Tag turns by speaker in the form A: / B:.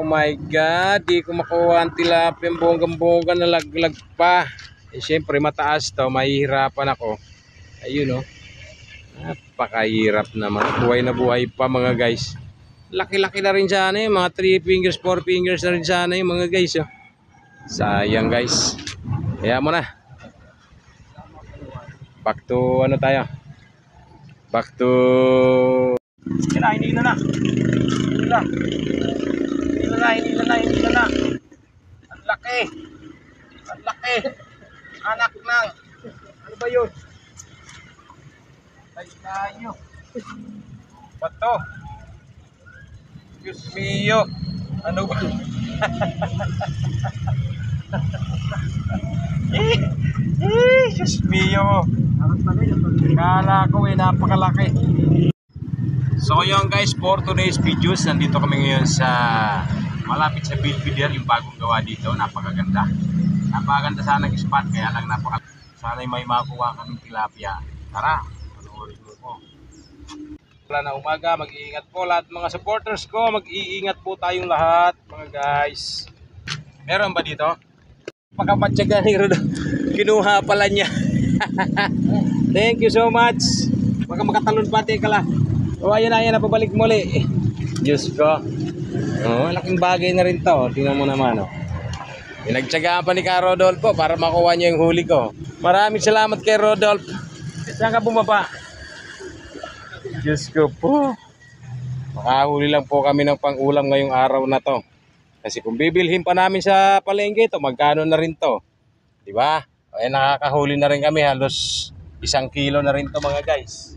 A: Oh my God, di ko makuha ang tilapia, bonggang-bongga, nalaglag pa. Eh syempre mataas to, mahihirapan ako. Ayun oh. Napakahirap naman. Buhay na buhay pa mga guys. Laki-laki na rin sana eh, mga 3 fingers, 4 fingers na rin sana yung mga guys oh. Sayang guys. Kaya mo na. Back to ano tayo? Back to hindi na. Ang laki. Anak ng. Ano ba yun? Ay tayo. Bato. Diyos mio. Ano ba? Diyos mio. Kala ko napakalaki. So yun guys, for today's videos, nandito kami ngayon sa malapit sa Belvedere, yung bagong gawa dito. Napakaganda. Napakaganda sana ng spot, kaya lang sana'y may makuha kaming tilapia. Tara, panoorin mo po. Wala na umaga, mag-iingat po lahat mga supporters ko. Mag-iingat po tayong lahat mga guys. Meron ba dito? Pagkamatyaga ni Rodo. Kinuha pala niya. Thank you so much. Baka makatalon pa, teka lang. O ayan na, pabalik muli. Diyos ko. Oh, laking bagay na rin to. Tingnan mo naman oh. Pinagtyagaan pa ni Ka Rodolfo para makuha niya yung huli ko. Maraming salamat kay Rodolfo. Saan ka bumaba? Diyos ko po. Makahuli lang po kami ng pang-ulam ngayong araw na to. Kasi kung bibilhin pa namin sa palengke ito, magkano na rin to? Diba? Ay nakakahuli na rin kami, halos 1 kilo na rin to mga guys.